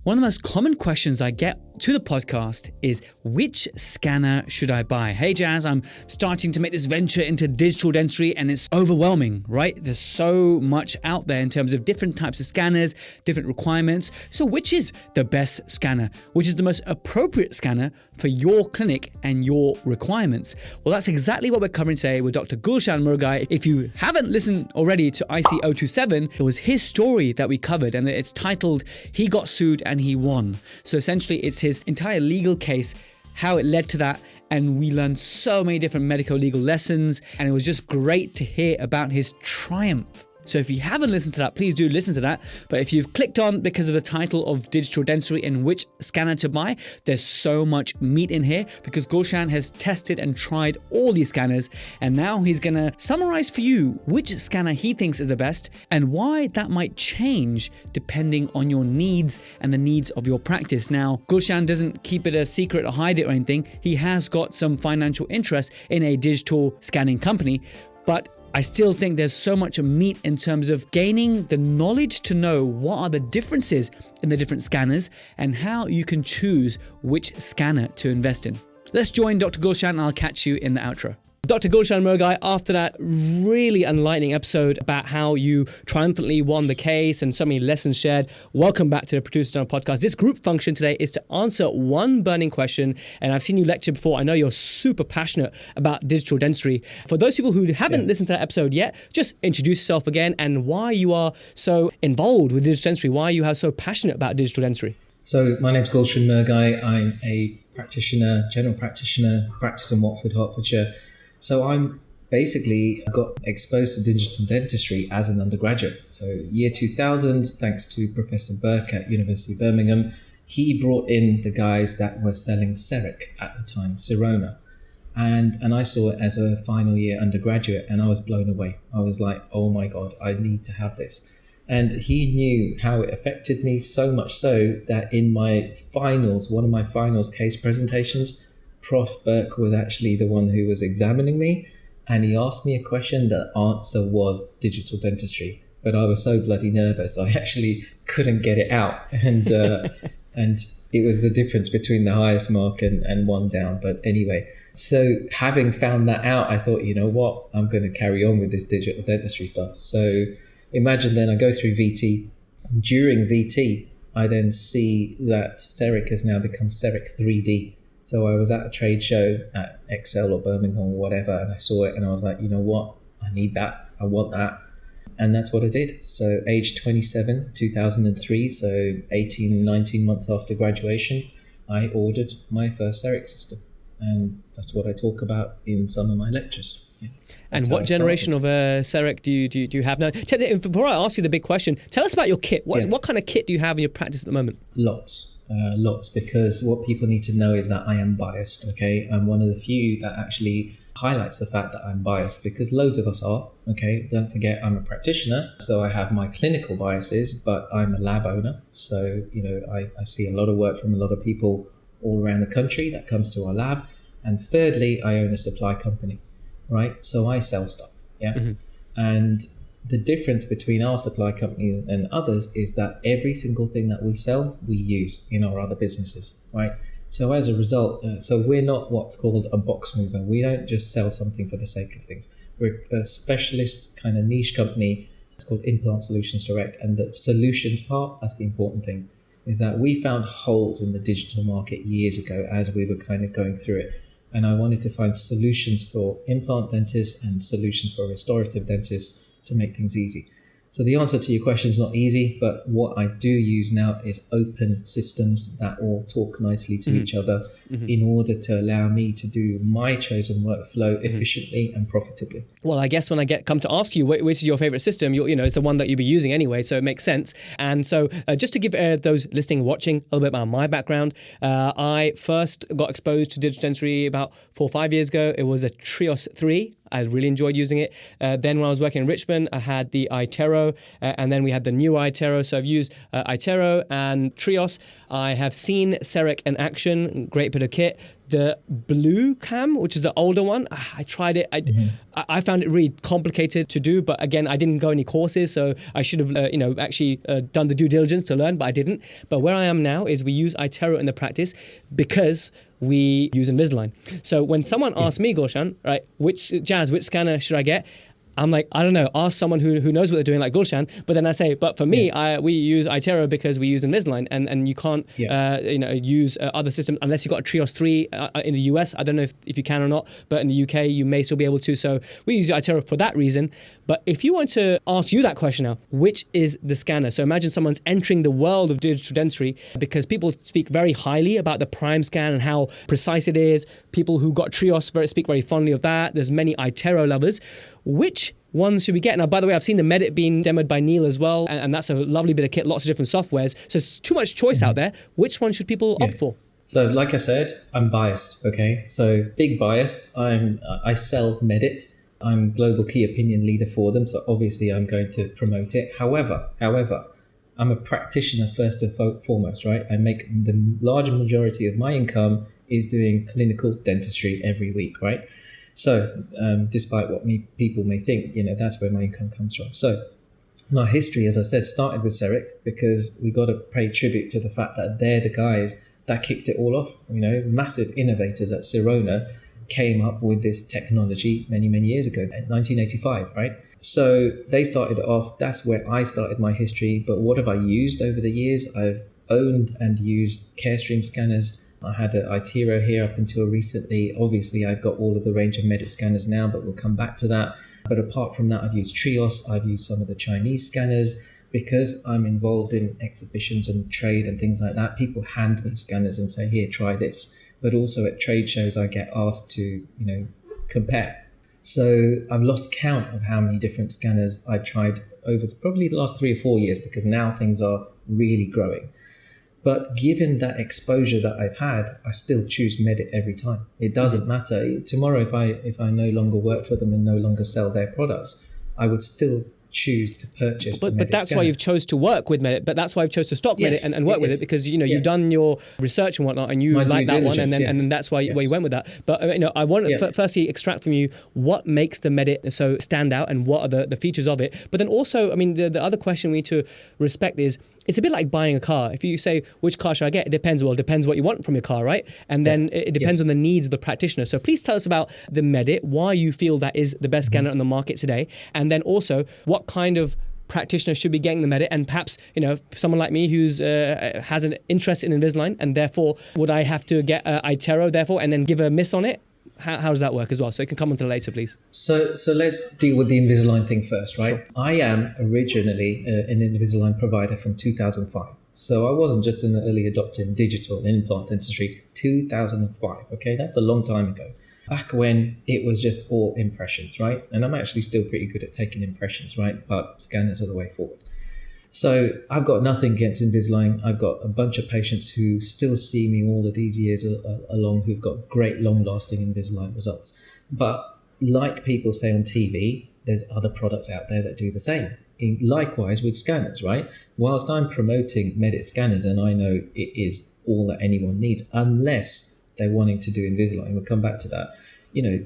One of the most common questions I get to the podcast is, which scanner should I buy? Hey Jazz, I'm starting to make this venture into digital dentistry and it's overwhelming, right? There's so much out there in terms of different types of scanners, different requirements. So which is the best scanner? Which is the most appropriate scanner for your clinic and your requirements? Well, that's exactly what we're covering today with Dr. Gulshan Murgai. If you haven't listened already to IC027, it was his story that we covered, and it's titled, He Got Sued and He Won. So essentially it's his entire legal case, how it led to that, and we learned so many different medical legal lessons, and it was just great to hear about his triumph. So if you haven't listened to that, please do listen to that. But if you've clicked on because of the title of digital dentistry and which scanner to buy, there's so much meat in here because Gulshan has tested and tried all these scanners, and now he's gonna summarize for you which scanner he thinks is the best and why that might change depending on your needs and the needs of your practice. Now, Gulshan doesn't keep it a secret or hide it or anything. He has got some financial interest in a digital scanning company, but I still think there's so much meat in terms of gaining the knowledge to know what are the differences in the different scanners and how you can choose which scanner to invest in. Let's join Dr. Gulshan and I'll catch you in the outro. Dr. Gulshan Murgai, after that really enlightening episode about how you triumphantly won the case and so many lessons shared, welcome back to the Protrusive podcast. This group function today is to answer one burning question, and I've seen you lecture before. I know you're super passionate about digital dentistry. For those people who haven't listened to that episode yet, just introduce yourself again and why you are so involved with digital dentistry, why you are so passionate about digital dentistry. So my name's Gulshan Murgai. I'm a practitioner, general practitioner, practice in Watford, Hertfordshire. So I'm basically got exposed to digital dentistry as an undergraduate. So year 2000, thanks to Professor Burke at University of Birmingham, he brought in the guys that were selling CEREC at the time, Sirona. And I saw it as a final year undergraduate and I was blown away. I was like, oh my God, I need to have this. And he knew how it affected me, so much so that in my finals, one of my finals case presentations, Prof. Burke was actually the one who was examining me, and he asked me a question. The answer was digital dentistry, but I was so bloody nervous I actually couldn't get it out, and it was the difference between the highest mark and one down. But anyway, so having found that out, I thought, you know what, I'm going to carry on with this digital dentistry stuff. So imagine then I go through VT. During VT, I then see that CEREC has now become CEREC 3D. So I was at a trade show at Excel or Birmingham or whatever, and I saw it and I was like, you know what? I need that. I want that. And that's what I did. So age 27, 2003, so 18, 19 months after graduation, I ordered my first CEREC system. And that's what I talk about in some of my lectures. Yeah. And what generation of CEREC do you have now? Before I ask you the big question, tell us about your kit. What kind of kit do you have in your practice at the moment? Lots, because what people need to know is that I am biased, okay? I'm one of the few that actually highlights the fact that I'm biased, because loads of us are, okay? Don't forget, I'm a practitioner, so I have my clinical biases, but I'm a lab owner. So, you know, I see a lot of work from a lot of people all around the country that comes to our lab. And thirdly, I own a supply company, right? So I sell stuff, yeah? Mm-hmm. And the difference between our supply company and others is that every single thing that we sell, we use in our other businesses, right? So as a result, so we're not what's called a box mover. We don't just sell something for the sake of things. We're a specialist kind of niche company. It's called Implant Solutions Direct. And the solutions part, that's the important thing, is that we found holes in the digital market years ago as we were kind of going through it. And I wanted to find solutions for implant dentists and solutions for restorative dentists to make things easy. So the answer to your question is not easy, but what I do use now is open systems that all talk nicely to each other in order to allow me to do my chosen workflow efficiently and profitably. Well, I guess when I come to ask you which is your favorite system, you know, it's the one that you'll be using anyway, so it makes sense. And so just to give those listening, watching a little bit about my background, I first got exposed to digital dentistry about 4 or 5 years ago. It was a Trios 3. I really enjoyed using it. Then when I was working in Richmond, I had the iTero, and then we had the new iTero. So I've used iTero and Trios. I have seen CEREC in action, great bit of kit. The blue cam, which is the older one, I tried it. I found it really complicated to do, but again, I didn't go any courses, so I should have, actually done the due diligence to learn, but I didn't. But where I am now is we use iTero in the practice because we use Invisalign. So when someone asks me, Gulshan, right, which scanner should I get? I'm like, I don't know, ask someone who knows what they're doing, like Gulshan. But then I say, but for me, we use iTero because we use Invisalign, and you can't, use other systems unless you've got a Trios 3 in the US. I don't know if you can or not, but in the UK, you may still be able to. So we use iTero for that reason. But if you want to ask you that question now, which is the scanner? So imagine someone's entering the world of digital dentistry because people speak very highly about the Prime scan and how precise it is. People who got Trios speak very fondly of that. There's many iTero lovers. Which ones should we get? Now, by the way, I've seen the Medit being demoed by Neil as well, and that's a lovely bit of kit, lots of different softwares. So there's too much choice out there. Which one should people opt for? So like I said, I'm biased, okay? So big bias. I sell Medit. I'm global key opinion leader for them, so obviously I'm going to promote it. However, I'm a practitioner first and foremost, right? I make the larger majority of my income is doing clinical dentistry every week, right? So despite what people may think, that's where my income comes from. So my history, as I said, started with CEREC because we got to pay tribute to the fact that they're the guys that kicked it all off. Massive innovators at Sirona came up with this technology many, many years ago, in 1985, right? So they started it off. That's where I started my history. But what have I used over the years? I've owned and used Carestream scanners. I had an iTero here up until recently. Obviously, I've got all of the range of Medit scanners now, but we'll come back to that. But apart from that, I've used Trios. I've used some of the Chinese scanners because I'm involved in exhibitions and trade and things like that. People hand me scanners and say, here, try this. But also at trade shows, I get asked to, compare. So I've lost count of how many different scanners I've tried over probably the last 3 or 4 years because now things are really growing. But given that exposure that I've had, I still choose Medit every time. It doesn't matter. Tomorrow, if I no longer work for them and no longer sell their products, I would still choose to purchase the Medit But that's scanner. why you've chose to work with Medit. But that's why you've chose to stop Medit and work with it because you've done your research and whatnot, and you like that one, and then that's why you went with that. But I want to firstly extract from you what makes the Medit so stand out and what are the features of it. But then also, the other question we need to respect is, it's a bit like buying a car. If you say, which car should I get? It depends. Well, it depends what you want from your car, right? And then it depends on the needs of the practitioner. So please tell us about the Medit, why you feel that is the best scanner on the market today. And then also, what kind of practitioner should be getting the Medit, and perhaps someone like me who's has an interest in Invisalign, and therefore would I have to get iTero therefore and then give a miss on it? How does that work as well? So you can comment on it later, please. So let's deal with the Invisalign thing first, right? Sure. I am originally an Invisalign provider from 2005. So I wasn't just an early adopter in digital and implant dentistry. 2005, okay? That's a long time ago. Back when it was just all impressions, right? And I'm actually still pretty good at taking impressions, right? But scanners are the way forward. So I've got nothing against Invisalign. I've got a bunch of patients who still see me all of these years along who've got great long-lasting Invisalign results. But like people say on TV, there's other products out there that do the same. Likewise with scanners, right? Whilst I'm promoting Medit scanners, and I know it is all that anyone needs, unless they're wanting to do Invisalign, we'll come back to that.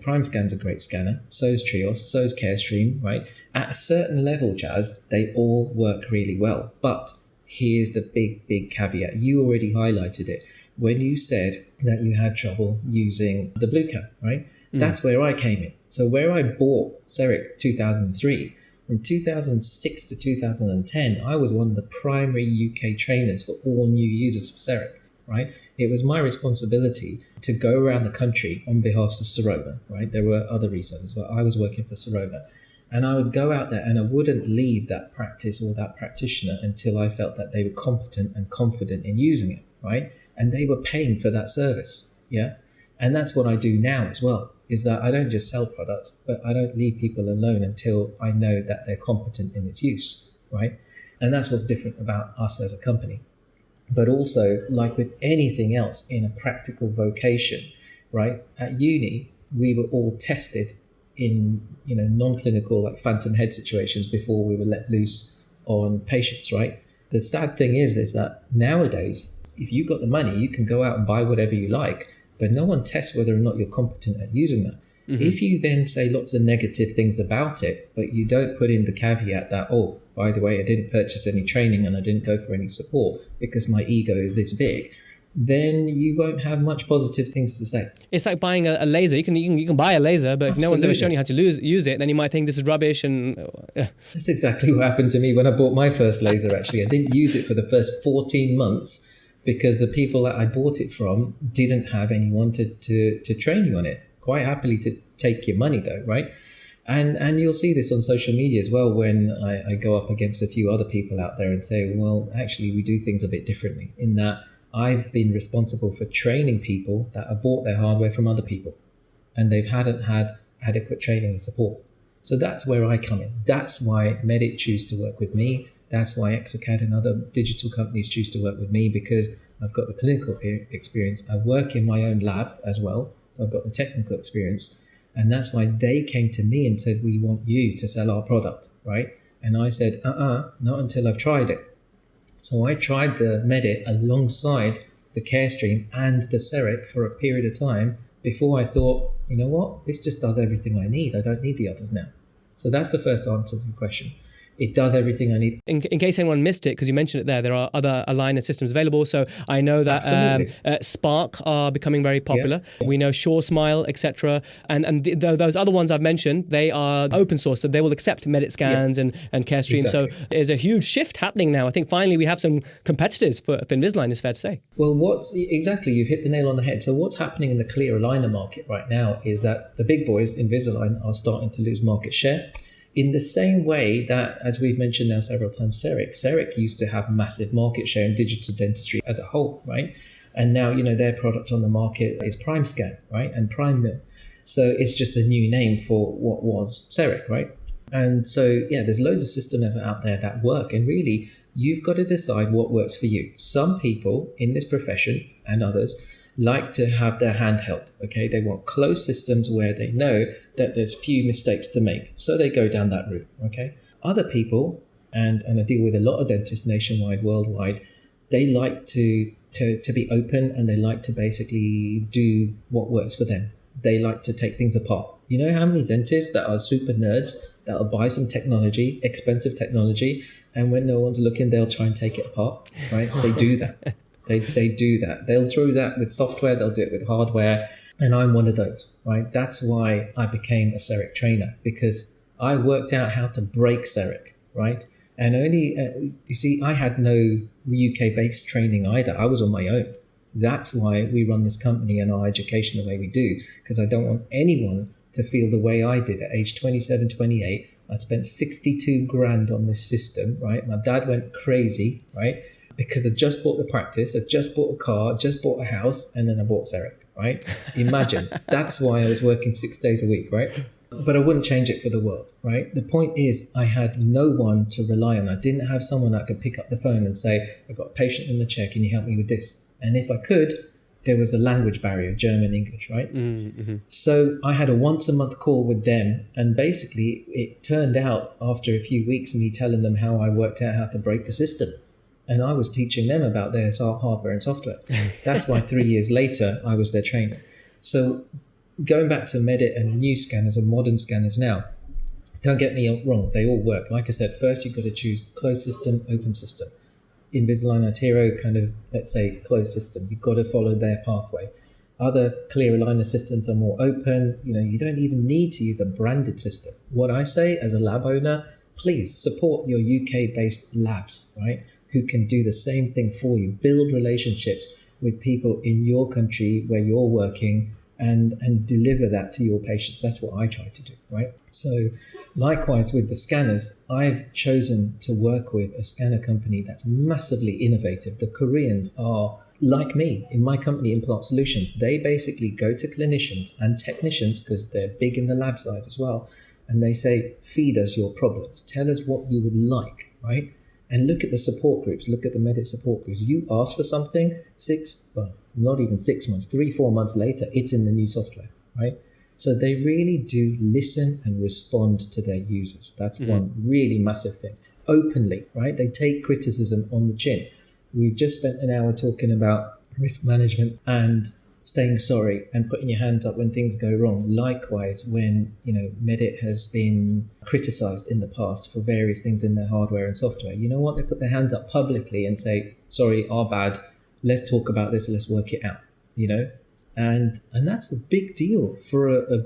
Prime Scan's a great scanner, so is Trios, so is Carestream, right? At a certain level, Jazz, they all work really well. But here's the big caveat. You already highlighted it when you said that you had trouble using the blue cap, right? That's where I came in. So where I bought CEREC 2003, from 2006 to 2010, I was one of the primary UK trainers for all new users for CEREC, right? It was my responsibility to go around the country on behalf of Sirona, right? There were other resellers, but I was working for Sirona. And I would go out there and I wouldn't leave that practice or that practitioner until I felt that they were competent and confident in using it, right? And they were paying for that service, yeah? And that's what I do now as well, is that I don't just sell products, but I don't leave people alone until I know that they're competent in its use, right? And that's what's different about us as a company. But also, like with anything else in a practical vocation, right? At uni, we were all tested in, non-clinical, like phantom head situations before we were let loose on patients, right? The sad thing is that nowadays, if you've got the money, you can go out and buy whatever you like. but no one tests whether or not you're competent at using that. If you then say lots of negative things about it, but you don't put in the caveat that, oh, by the way, I didn't purchase any training and I didn't go for any support because my ego is this big, then you won't have much positive things to say. It's like buying a laser. You can buy a laser, but if no one's ever shown you how to use it, then you might think this is rubbish. And That's exactly what happened to me when I bought my first laser, actually. I didn't use it for the first 14 months because the people that I bought it from didn't have anyone to train you on it. Quite happily to take your money though, right? And you'll see this on social media as well when I go up against a few other people out there and say, well, actually, we do things a bit differently in that I've been responsible for training people that have bought their hardware from other people and they hadn't had adequate training and support. So that's where I come in. That's why Medit choose to work with me. That's why Exocad and other digital companies choose to work with me, because I've got the clinical experience. I work in my own lab as well. So I've got the technical experience. And that's why they came to me and said, we want you to sell our product, right? And I said, not until I've tried it. So I tried the Medit alongside the Carestream and the CEREC for a period of time before I thought, you know what, this just does everything I need. I don't need the others now. So that's the first answer to the question. It does everything I need. In case anyone missed it, because you mentioned it there are other aligner systems available. So I know that Spark are becoming very popular. Yeah. We know Sure Smile, etc. And those other ones I've mentioned, they are open source, so they will accept Medit scans and Carestream. Exactly. So there's a huge shift happening now. I think finally we have some competitors for Invisalign, it's fair to say. Well, exactly, you've hit the nail on the head. So what's happening in the clear aligner market right now is that the big boys, Invisalign, are starting to lose market share. In the same way that, as we've mentioned now several times, CEREC used to have massive market share in digital dentistry as a whole, right? And now, their product on the market is PrimeScan, right? And PrimeMill. So it's just the new name for what was CEREC, right? And so, there's loads of systems out there that work. And really, you've got to decide what works for you. Some people in this profession and others like to have their hand held, okay? They want closed systems where they know that there's few mistakes to make. So they go down that route, okay? Other people, and I deal with a lot of dentists nationwide, worldwide, they like to be open and they like to basically do what works for them. They like to take things apart. You know how many dentists that are super nerds that will buy some technology, expensive technology, and when no one's looking, they'll try and take it apart, right? They do that. They do that. They'll do that with software. They'll do it with hardware. And I'm one of those, right? That's why I became a CEREC trainer, because I worked out how to break CEREC, right? And only, you see, I had no UK-based training either. I was on my own. That's why we run this company and our education the way we do, because I don't want anyone to feel the way I did at age 27, 28. I spent 62 grand on this system, right? My dad went crazy, right? Because I just bought the practice, I just bought a car, just bought a house, and then I bought CEREC, right? Imagine. That's why I was working 6 days a week, right? But I wouldn't change it for the world, right? The point is, I had no one to rely on. I didn't have someone that could pick up the phone and say, I've got a patient in the chair, can you help me with this? And if I could, there was a language barrier, German, English, right? Mm-hmm. So I had a once a month call with them. And basically, it turned out after a few weeks, me telling them how I worked out how to break the system. And I was teaching them about their hardware and software. That's why 3 years later, I was their trainer. So going back to Medit and new scanners and modern scanners now, don't get me wrong, they all work. Like I said, first you've got to choose closed system, open system. Invisalign Artero kind of, let's say, closed system. You've got to follow their pathway. Other clear aligner systems are more open. You don't even need to use a branded system. What I say as a lab owner, please support your UK-based labs, right? Who can do the same thing for you. Build relationships with people in your country where you're working and deliver that to your patients. That's what I try to do, right? So likewise with the scanners, I've chosen to work with a scanner company that's massively innovative. The Koreans are like me in my company, Implant Solutions. They basically go to clinicians and technicians, because they're big in the lab side as well, and they say, feed us your problems. Tell us what you would like, right? And look at the support groups, look at the Medit support groups. You ask for something, not even 6 months, 3-4 months later, it's in the new software, right? So they really do listen and respond to their users. That's one really massive thing. Openly, right? They take criticism on the chin. We've just spent an hour talking about risk management and saying sorry and putting your hands up when things go wrong. Likewise, when Medit has been criticized in the past for various things in their hardware and software, you know what? They put their hands up publicly and say, sorry, our bad. Let's talk about this. Let's work it out. And that's a big deal for a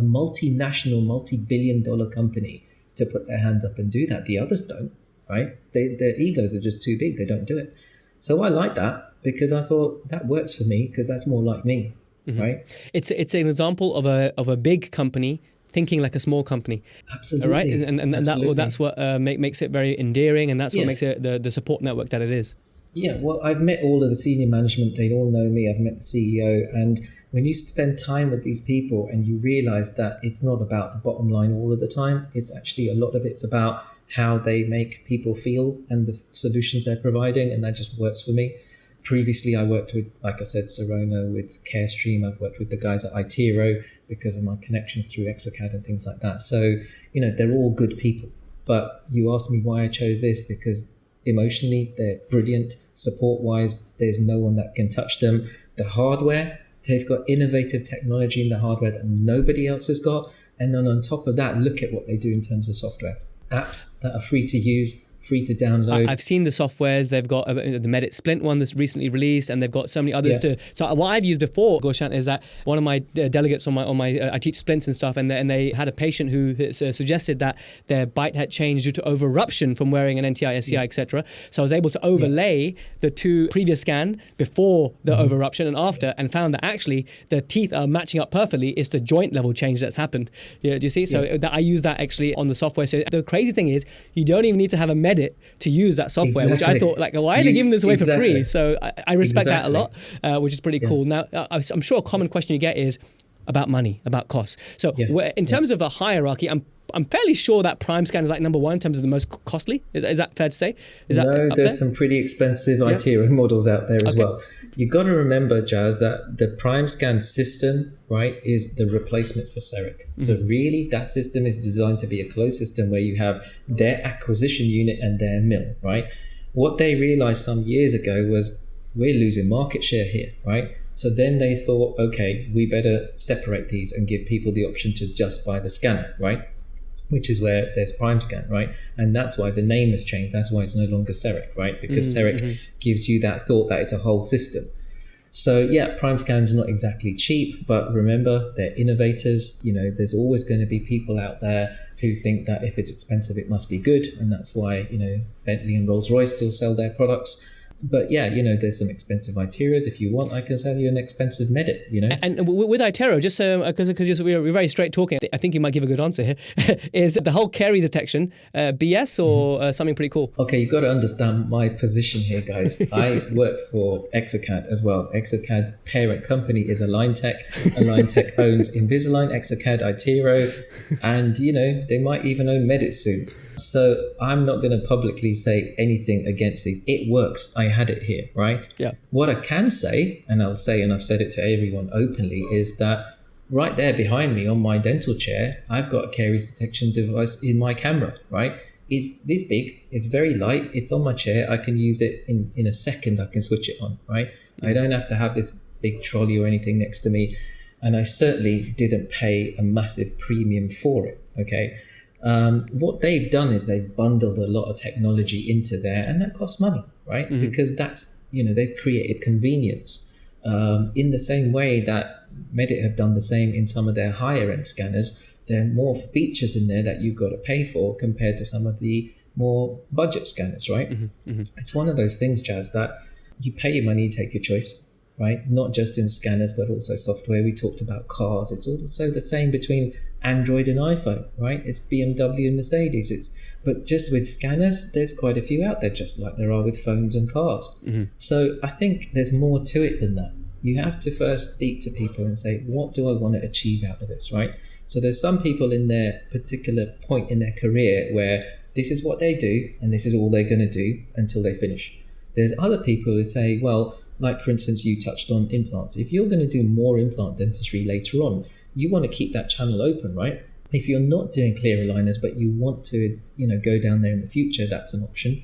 multinational, multi-billion-dollar company to put their hands up and do that. The others don't, right? Their egos are just too big. They don't do it. So I like that, because I thought that works for me, because that's more like me, right? It's an example of a big company thinking like a small company. Absolutely. Right? And Absolutely. that's what makes it very endearing, and that's what makes it the support network that it is. Yeah, well, I've met all of the senior management. They all know me. I've met the CEO. And when you spend time with these people and you realize that it's not about the bottom line all of the time, it's actually a lot of it's about how they make people feel and the solutions they're providing. And that just works for me. Previously, I worked with, like I said, Serona, with CareStream. I've worked with the guys at Itero because of my connections through Exocad and things like that. So, they're all good people. But you asked me why I chose this, because emotionally, they're brilliant. Support-wise, there's no one that can touch them. The hardware, they've got innovative technology in the hardware that nobody else has got. And then on top of that, look at what they do in terms of software. Apps that are free to use, free to download. I've seen the softwares. They've got the Medit Splint one that's recently released, and they've got so many others too. So what I've used before, Gulshan, is that one of my delegates on my I teach splints and stuff, and they had a patient who suggested that their bite had changed due to over eruption from wearing an NTI, SCI, etc. So I was able to overlay the two previous scan before the over eruption and after, and found that actually the teeth are matching up perfectly. It's the joint level change that's happened. Do you see? So that I use that actually on the software. So the crazy thing is, you don't even need to have a Medit to use that software, which I thought, why are they giving this away for free? So I respect that a lot, which is pretty cool. Now, I'm sure a common question you get is about money, about costs. So in terms of a hierarchy, I'm fairly sure that Prime Scan is like number one in terms of the most costly. Is that fair to say? There's some pretty expensive Itero models out there as well. You got to remember, Jazz, that the Prime Scan system, right, is the replacement for CEREC. So really, that system is designed to be a closed system where you have their acquisition unit and their mill, right? What they realized some years ago was we're losing market share here, right? So then they thought, okay, we better separate these and give people the option to just buy the scanner, right? Which is where there's Prime Scan, right? And that's why the name has changed. That's why it's no longer CEREC, right? Because CEREC gives you that thought that it's a whole system. So Prime Scan's not exactly cheap, but remember, they're innovators. There's always going to be people out there who think that if it's expensive, it must be good. And that's why, Bentley and Rolls-Royce still sell their products. But there's some expensive Iteros. If you want, I can sell you an expensive Medit, And with Itero, just because we're very straight talking, I think you might give a good answer here, is the whole caries detection BS or something pretty cool? Okay, you've got to understand my position here, guys. I work for Exocad as well. Exocad's parent company is AlignTech. AlignTech owns Invisalign, Exocad, Itero, and, they might even own Medit soon. So I'm not going to publicly say anything against these. It works. I had it here, right? Yeah. What I can say, and I'll say, and I've said it to everyone openly, is that right there behind me on my dental chair, I've got a caries detection device in my camera, right? It's this big. It's very light. It's on my chair. I can use it in a second. I can switch it on, right? I don't have to have this big trolley or anything next to me. And I certainly didn't pay a massive premium for it, okay? What they've done is they've bundled a lot of technology into there, and that costs money, right? Because that's, they've created convenience. In the same way that Medit have done the same in some of their higher end scanners, there are more features in there that you've got to pay for compared to some of the more budget scanners, right? It's one of those things, Jazz, that you pay your money, you take your choice, right? Not just in scanners, but also software. We talked about cars. It's also the same between Android and iPhone, right? It's BMW and Mercedes. But just with scanners, there's quite a few out there, just like there are with phones and cars. So I think there's more to it than that. You have to first speak to people and say, what do I want to achieve out of this, right? So there's some people in their particular point in their career where this is what they do and this is all they're going to do until they finish. There's other people who say, well, like for instance, you touched on implants. If you're going to do more implant dentistry later on, you want to keep that channel open, right? If you're not doing clear aligners, but you want to, go down there in the future, that's an option.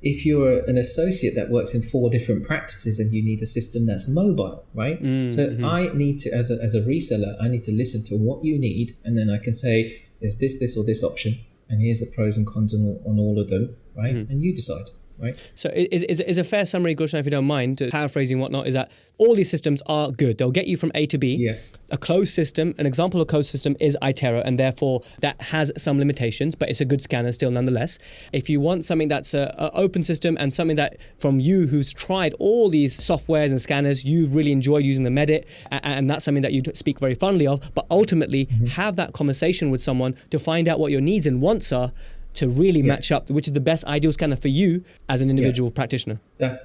if you're an associate that works in 4 different practices and you need a system that's mobile, right? So I need to, as a reseller, I need to listen to what you need, and then I can say, there's this or this option, and here's the pros and cons on all of them, right? And you decide. Right. So is a fair summary, Gulshan, if you don't mind, to paraphrasing whatnot, is that all these systems are good. They'll get you from A to B. Yeah. A closed system, an example of a closed system is iTero, and therefore that has some limitations, but it's a good scanner still nonetheless. If you want something that's an open system and something that from you who's tried all these softwares and scanners, you've really enjoyed using the Medit, and that's something that you speak very fondly of, but ultimately have that conversation with someone to find out what your needs and wants are, to really match up, which is the best ideal scanner for you as an individual practitioner.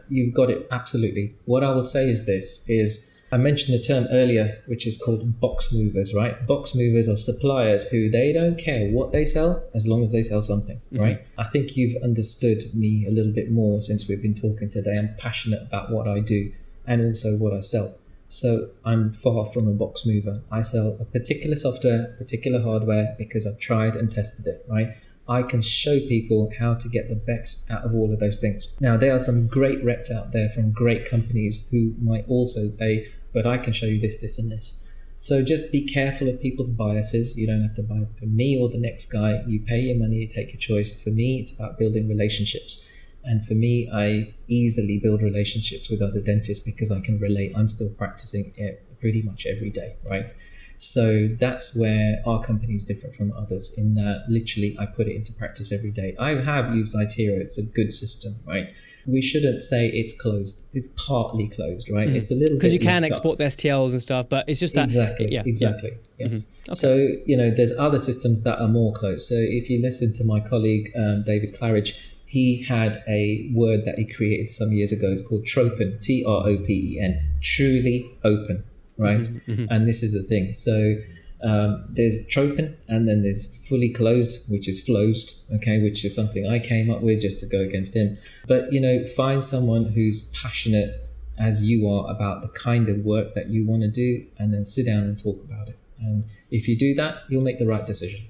You've got it, absolutely. What I will say is I mentioned the term earlier, which is called box movers, right? Box movers are suppliers who they don't care what they sell as long as they sell something, right? I think you've understood me a little bit more since we've been talking today. I'm passionate about what I do and also what I sell. So I'm far from a box mover. I sell a particular software, particular hardware, because I've tried and tested it, right? I can show people how to get the best out of all of those things. Now, there are some great reps out there from great companies who might also say, but I can show you this, this, and this. So just be careful of people's biases. You don't have to buy from me or the next guy. You pay your money, you take your choice. For me, it's about building relationships. And for me, I easily build relationships with other dentists because I can relate. I'm still practicing it pretty much every day, right? So that's where our company is different from others, in that literally I put it into practice every day. I have used iTero. It's a good system, right? We shouldn't say it's closed. It's partly closed, right? It's a little bit, because you can export the STLs and stuff, but it's just that. Exactly. Yes. Okay. So, there's other systems that are more closed. So if you listen to my colleague, David Claridge, he had a word that he created some years ago. It's called Tropen, Tropen, truly open. Right. And this is the thing. So there's Tropen, and then there's fully closed, which is flosed, okay, which is something I came up with just to go against him. But, find someone who's passionate as you are about the kind of work that you want to do, and then sit down and talk about it. And if you do that, you'll make the right decision.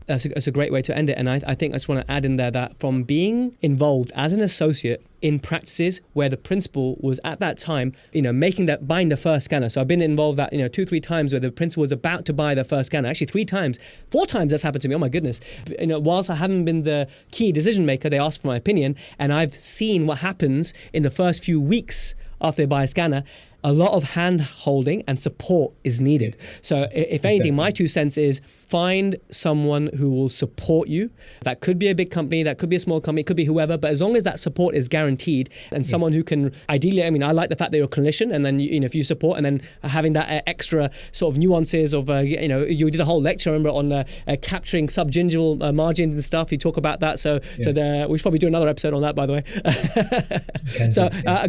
That's a great way to end it. And I think I just want to add in there that from being involved as an associate in practices where the principal was at that time, buying the first scanner. So I've been involved that, 2-3 times where the principal was about to buy the first scanner. Actually 3 times, 4 times that's happened to me. Oh my goodness. Whilst I haven't been the key decision maker, they asked for my opinion, and I've seen what happens in the first few weeks after they buy a scanner. A lot of hand holding and support is needed. So if anything, my 2 cents is find someone who will support you. That could be a big company, that could be a small company, it could be whoever, but as long as that support is guaranteed, and someone who can ideally, I like the fact that you're a clinician, and then if you support, and then having that extra sort of nuances of you did a whole lecture, remember, on capturing subgingival margins and stuff. You talk about that, so we should probably do another episode on that, by the way.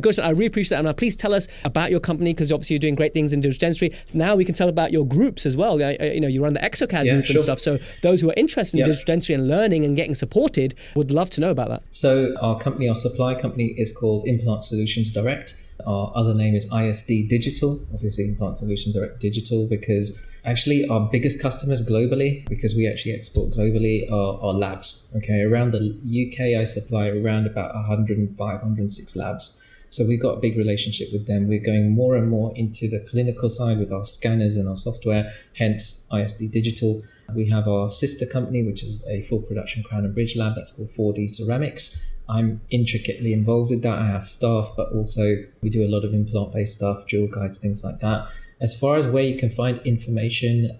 Gulshan, I really appreciate that, and please tell us about your company, because obviously you're doing great things in digital dentistry. Now we can tell about your groups as well. You run the ExoCAD group and stuff. So those who are interested in digital dentistry and learning and getting supported would love to know about that. So our company, our supply company, is called Implant Solutions Direct. Our other name is ISD Digital, obviously Implant Solutions Direct Digital, because actually our biggest customers globally, because we actually export globally, are labs. Okay, around the UK, I supply around about 105, 106 labs. So we've got a big relationship with them. We're going more and more into the clinical side with our scanners and our software, hence ISD Digital. We have our sister company, which is a full production crown and bridge lab that's called 4D Ceramics. I'm intricately involved with that. I have staff, but also we do a lot of implant-based stuff, dual guides, things like that. As far as where you can find information,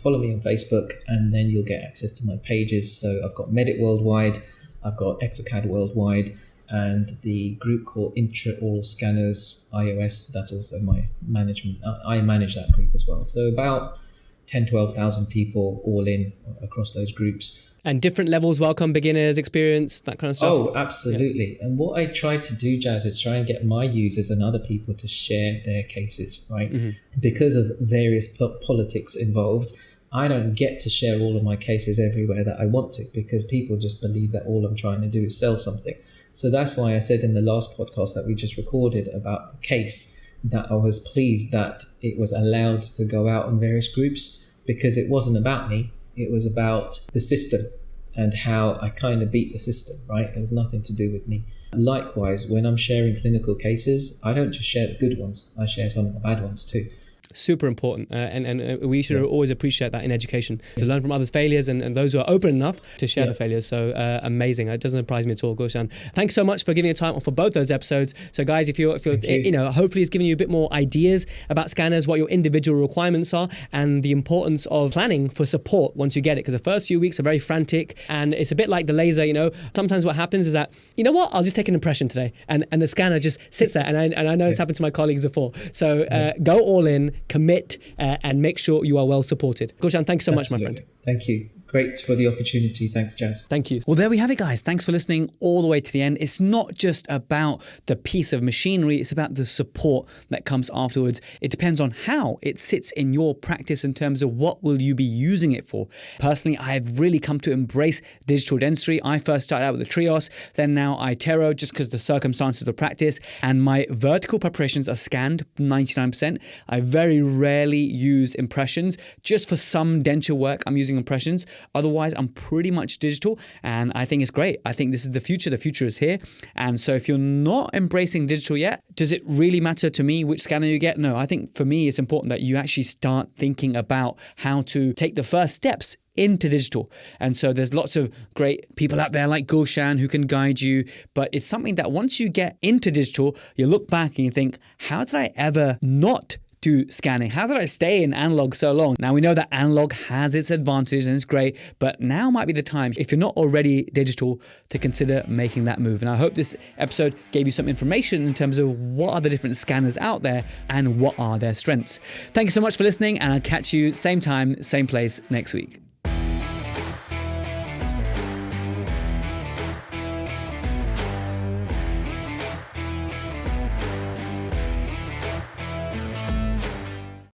follow me on Facebook, and then you'll get access to my pages. So I've got Medit Worldwide, I've got ExoCAD Worldwide, and the group called Intra-Oral Scanners iOS. That's also my management. I manage that group as well. So about 10,000-12,000 people all in across those groups. And different levels, welcome, beginners, experience, that kind of stuff. Oh, absolutely. Yeah. And what I try to do, Jazz, is try and get my users and other people to share their cases, right? Because of various politics involved, I don't get to share all of my cases everywhere that I want to, because people just believe that all I'm trying to do is sell something. So that's why I said in the last podcast that we just recorded about the case that I was pleased that it was allowed to go out on various groups, because it wasn't about me. It was about the system and how I kind of beat the system, right? It was nothing to do with me. Likewise, when I'm sharing clinical cases, I don't just share the good ones, I share some of the bad ones too. Super important, and we should always appreciate that in education, to learn from others' failures and those who are open enough to share the failures. So amazing. It doesn't surprise me at all, Gulshan. Thanks so much for giving your time for both those episodes. So guys, if you're hopefully it's giving you a bit more ideas about scanners, what your individual requirements are, and the importance of planning for support once you get it, because the first few weeks are very frantic, and it's a bit like the laser. Sometimes what happens is that, I'll just take an impression today, and the scanner just sits there, and I know it's happened to my colleagues before. So go all in, commit, and make sure you are well supported. Gulshan, thanks so much, my friend. Thank you. Great for the opportunity. Thanks, Jazz. Thank you. Well, there we have it, guys. Thanks for listening all the way to the end. It's not just about the piece of machinery, it's about the support that comes afterwards. It depends on how it sits in your practice in terms of what will you be using it for. Personally, I've really come to embrace digital dentistry. I first started out with the Trios, then now iTero, just because the circumstances of practice, and my vertical preparations are scanned 99%. I very rarely use impressions. Just for some denture work, I'm using impressions. Otherwise, I'm pretty much digital, and I think it's great. I think this is the future. The future is here. And so if you're not embracing digital yet, does it really matter to me which scanner you get? No, I think for me, it's important that you actually start thinking about how to take the first steps into digital. And so there's lots of great people out there like Gulshan who can guide you, but it's something that once you get into digital, you look back and you think, how did I ever not do scanning? How did I stay in analog so long? Now we know that analog has its advantages and it's great, but now might be the time, if you're not already digital, to consider making that move. And I hope this episode gave you some information in terms of what are the different scanners out there and what are their strengths. Thank you so much for listening, and I'll catch you same time, same place next week.